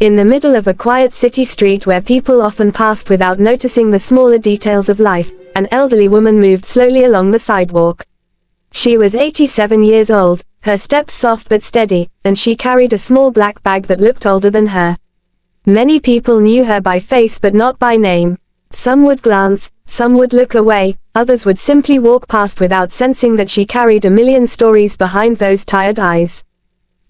In the middle of a quiet city street where people often passed without noticing the smaller details of life, an elderly woman moved slowly along the sidewalk. She was 87 years old, her steps soft but steady, and she carried a small black bag that looked older than her. Many people knew her by face but not by name. Some would glance, some would look away, others would simply walk past without sensing that she carried a million stories behind those tired eyes.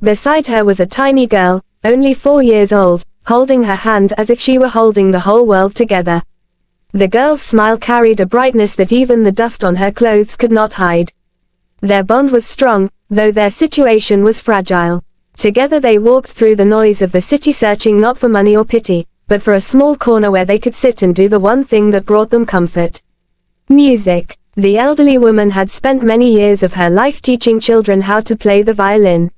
Beside her was a tiny girl, only 4 years old, holding her hand as if she were holding the whole world together. The girl's smile carried a brightness that even the dust on her clothes could not hide. Their bond was strong, though their situation was fragile. Together they walked through the noise of the city, searching not for money or pity, but for a small corner where they could sit and do the one thing that brought them comfort. Music. The elderly woman had spent many years of her life teaching children how to play the violin.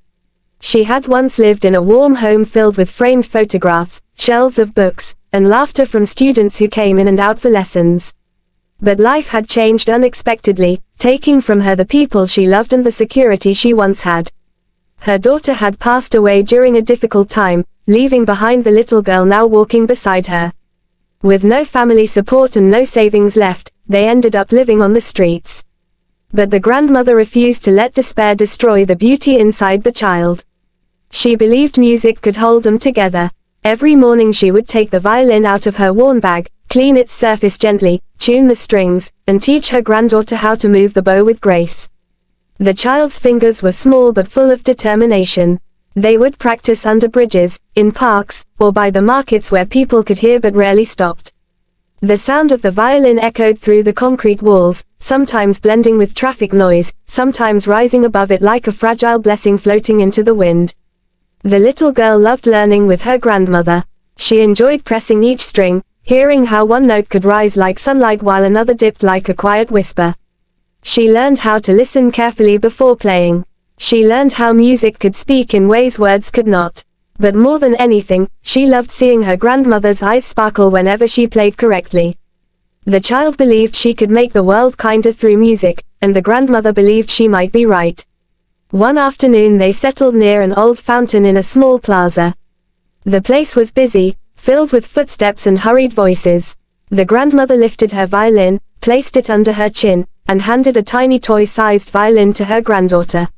She had once lived in a warm home filled with framed photographs, shelves of books, and laughter from students who came in and out for lessons. But life had changed unexpectedly, taking from her the people she loved and the security she once had. Her daughter had passed away during a difficult time, leaving behind the little girl now walking beside her. With no family support and no savings left, they ended up living on the streets. But the grandmother refused to let despair destroy the beauty inside the child. She believed music could hold them together. Every morning she would take the violin out of her worn bag, clean its surface gently, tune the strings, and teach her granddaughter how to move the bow with grace. The child's fingers were small but full of determination. They would practice under bridges, in parks, or by the markets where people could hear but rarely stopped. The sound of the violin echoed through the concrete walls, sometimes blending with traffic noise, sometimes rising above it like a fragile blessing floating into the wind. The little girl loved learning with her grandmother. She enjoyed pressing each string, hearing how one note could rise like sunlight while another dipped like a quiet whisper. She learned how to listen carefully before playing. She learned how music could speak in ways words could not. But more than anything, she loved seeing her grandmother's eyes sparkle whenever she played correctly. The child believed she could make the world kinder through music, and the grandmother believed she might be right. One afternoon they settled near an old fountain in a small plaza. The place was busy, filled with footsteps and hurried voices. The grandmother lifted her violin, placed it under her chin, and handed a tiny toy-sized violin to her granddaughter.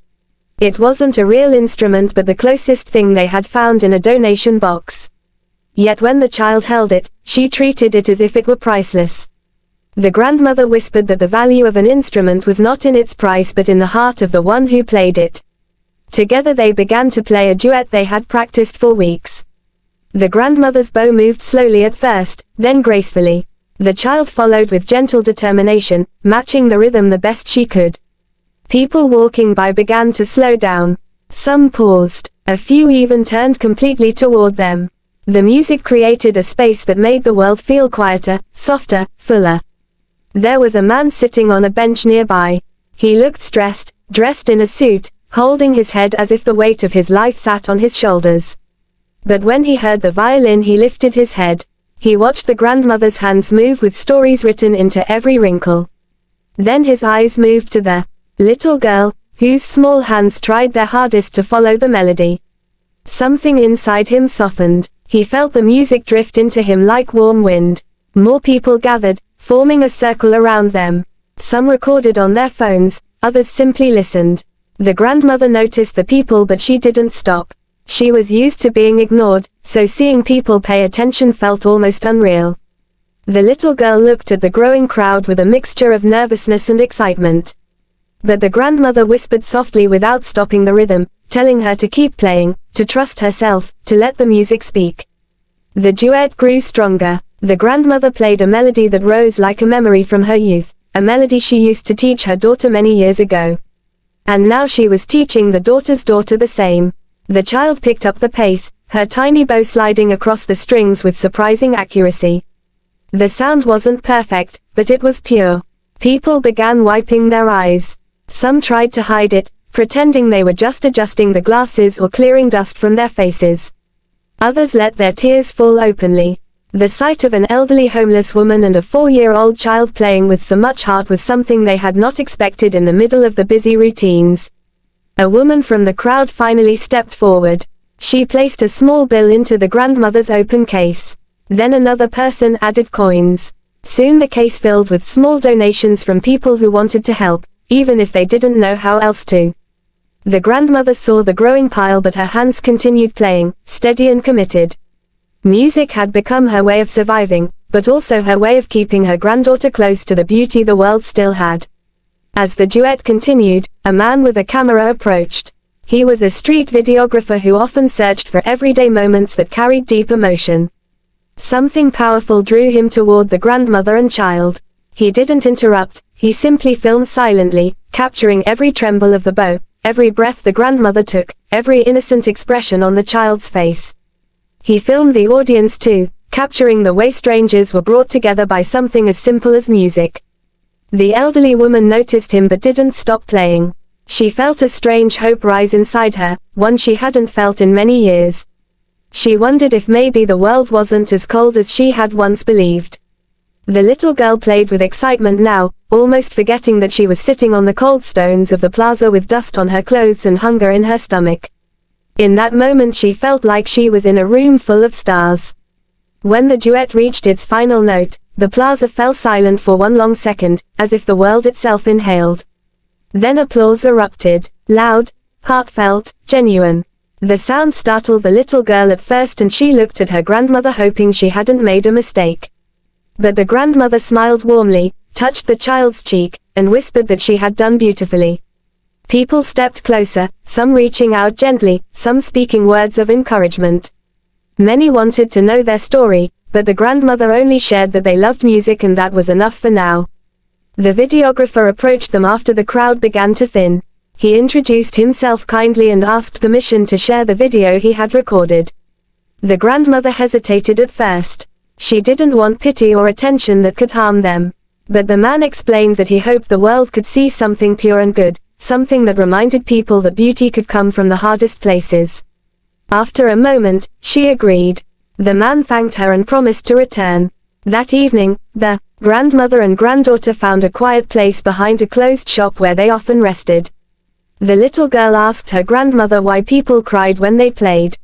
It wasn't a real instrument but the closest thing they had found in a donation box. Yet when the child held it, she treated it as if it were priceless. The grandmother whispered that the value of an instrument was not in its price but in the heart of the one who played it. Together they began to play a duet they had practiced for weeks. The grandmother's bow moved slowly at first, then gracefully. The child followed with gentle determination, matching the rhythm the best she could. People walking by began to slow down. Some paused. A few even turned completely toward them. The music created a space that made the world feel quieter, softer, fuller. There was a man sitting on a bench nearby. He looked stressed, dressed in a suit, holding his head as if the weight of his life sat on his shoulders. But when he heard the violin he lifted his head. He watched the grandmother's hands move with stories written into every wrinkle. Then his eyes moved to the little girl, whose small hands tried their hardest to follow the melody. Something inside him softened. He felt the music drift into him like warm wind. More people gathered, forming a circle around them. Some recorded on their phones, others simply listened. The grandmother noticed the people but she didn't stop. She was used to being ignored, so seeing people pay attention felt almost unreal. The little girl looked at the growing crowd with a mixture of nervousness and excitement. But the grandmother whispered softly without stopping the rhythm, telling her to keep playing, to trust herself, to let the music speak. The duet grew stronger. The grandmother played a melody that rose like a memory from her youth, a melody she used to teach her daughter many years ago. And now she was teaching the daughter's daughter the same. The child picked up the pace, her tiny bow sliding across the strings with surprising accuracy. The sound wasn't perfect, but it was pure. People began wiping their eyes. Some tried to hide it, pretending they were just adjusting the glasses or clearing dust from their faces. Others let their tears fall openly. The sight of an elderly homeless woman and a 4-year-old child playing with so much heart was something they had not expected in the middle of the busy routines. A woman from the crowd finally stepped forward. She placed a small bill into the grandmother's open case. Then another person added coins. Soon the case filled with small donations from people who wanted to help, even if they didn't know how else to. The grandmother saw the growing pile, but her hands continued playing, steady and committed. Music had become her way of surviving, but also her way of keeping her granddaughter close to the beauty the world still had. As the duet continued, a man with a camera approached. He was a street videographer who often searched for everyday moments that carried deep emotion. Something powerful drew him toward the grandmother and child. He didn't interrupt, he simply filmed silently, capturing every tremble of the bow, every breath the grandmother took, every innocent expression on the child's face. He filmed the audience too, capturing the way strangers were brought together by something as simple as music. The elderly woman noticed him but didn't stop playing. She felt a strange hope rise inside her, one she hadn't felt in many years. She wondered if maybe the world wasn't as cold as she had once believed. The little girl played with excitement now, almost forgetting that she was sitting on the cold stones of the plaza with dust on her clothes and hunger in her stomach. In that moment she felt like she was in a room full of stars. When the duet reached its final note, the plaza fell silent for one long second, as if the world itself inhaled. Then applause erupted, loud, heartfelt, genuine. The sound startled the little girl at first and she looked at her grandmother hoping she hadn't made a mistake. But the grandmother smiled warmly, touched the child's cheek, and whispered that she had done beautifully. People stepped closer, some reaching out gently, some speaking words of encouragement. Many wanted to know their story, but the grandmother only shared that they loved music and that was enough for now. The videographer approached them after the crowd began to thin. He introduced himself kindly and asked permission to share the video he had recorded. The grandmother hesitated at first. She didn't want pity or attention that could harm them. But the man explained that he hoped the world could see something pure and good, something that reminded people that beauty could come from the hardest places. After a moment, she agreed. The man thanked her and promised to return. That evening, the grandmother and granddaughter found a quiet place behind a closed shop where they often rested. The little girl asked her grandmother why people cried when they played.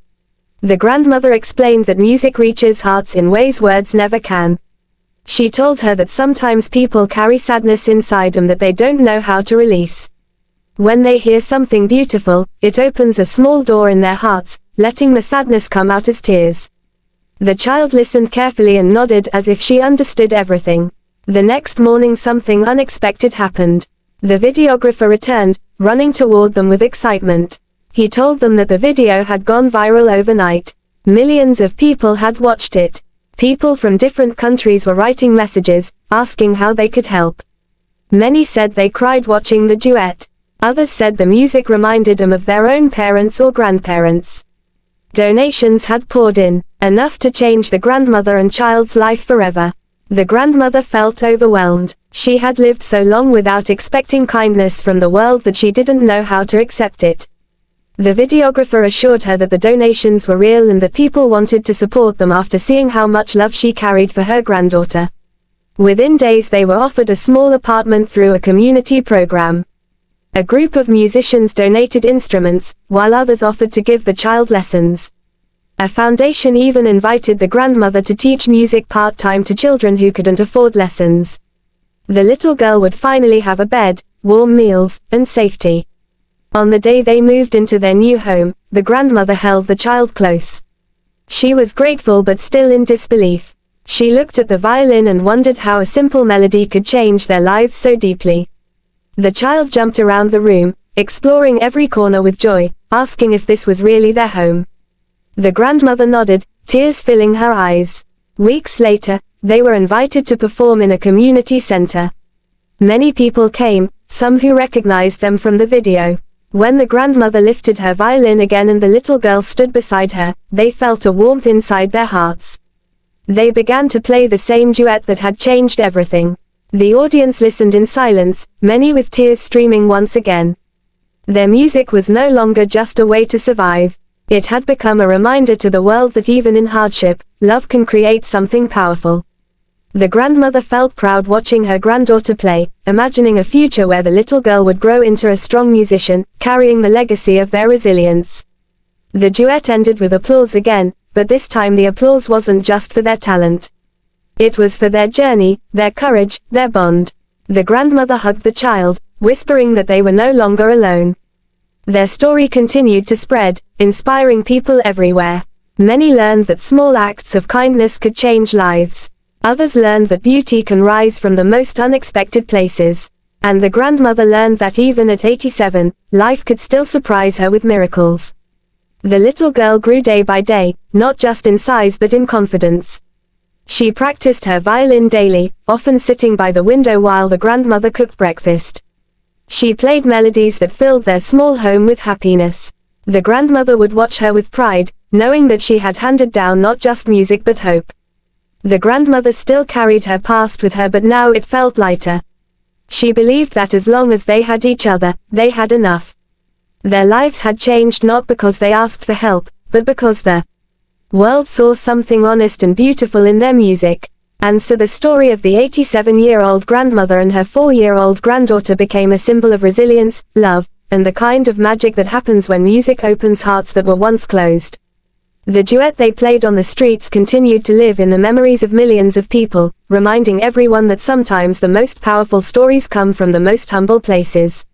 The grandmother explained that music reaches hearts in ways words never can. She told her that sometimes people carry sadness inside them that they don't know how to release. When they hear something beautiful, it opens a small door in their hearts, letting the sadness come out as tears. The child listened carefully and nodded as if she understood everything. The next morning something unexpected happened. The videographer returned, running toward them with excitement. He told them that the video had gone viral overnight. Millions of people had watched it. People from different countries were writing messages, asking how they could help. Many said they cried watching the duet. Others said the music reminded them of their own parents or grandparents. Donations had poured in, enough to change the grandmother and child's life forever. The grandmother felt overwhelmed. She had lived so long without expecting kindness from the world that she didn't know how to accept it. The videographer assured her that the donations were real and that people wanted to support them after seeing how much love she carried for her granddaughter. Within days they were offered a small apartment through a community program. A group of musicians donated instruments, while others offered to give the child lessons. A foundation even invited the grandmother to teach music part-time to children who couldn't afford lessons. The little girl would finally have a bed, warm meals, and safety. On the day they moved into their new home, the grandmother held the child close. She was grateful but still in disbelief. She looked at the violin and wondered how a simple melody could change their lives so deeply. The child jumped around the room, exploring every corner with joy, asking if this was really their home. The grandmother nodded, tears filling her eyes. Weeks later, they were invited to perform in a community center. Many people came, some who recognized them from the video. When the grandmother lifted her violin again and the little girl stood beside her, they felt a warmth inside their hearts. They began to play the same duet that had changed everything. The audience listened in silence, many with tears streaming once again. Their music was no longer just a way to survive. It had become a reminder to the world that even in hardship, love can create something powerful. The grandmother felt proud watching her granddaughter play, imagining a future where the little girl would grow into a strong musician, carrying the legacy of their resilience. The duet ended with applause again, but this time the applause wasn't just for their talent. It was for their journey, their courage, their bond. The grandmother hugged the child, whispering that they were no longer alone. Their story continued to spread, inspiring people everywhere. Many learned that small acts of kindness could change lives. Others learned that beauty can rise from the most unexpected places. And the grandmother learned that even at 87, life could still surprise her with miracles. The little girl grew day by day, not just in size but in confidence. She practiced her violin daily, often sitting by the window while the grandmother cooked breakfast. She played melodies that filled their small home with happiness. The grandmother would watch her with pride, knowing that she had handed down not just music but hope. The grandmother still carried her past with her, but now it felt lighter. She believed that as long as they had each other, they had enough. Their lives had changed not because they asked for help, but because the world saw something honest and beautiful in their music. And so the story of the 87-year-old grandmother and her 4-year-old granddaughter became a symbol of resilience, love, and the kind of magic that happens when music opens hearts that were once closed. The duet they played on the streets continued to live in the memories of millions of people, reminding everyone that sometimes the most powerful stories come from the most humble places.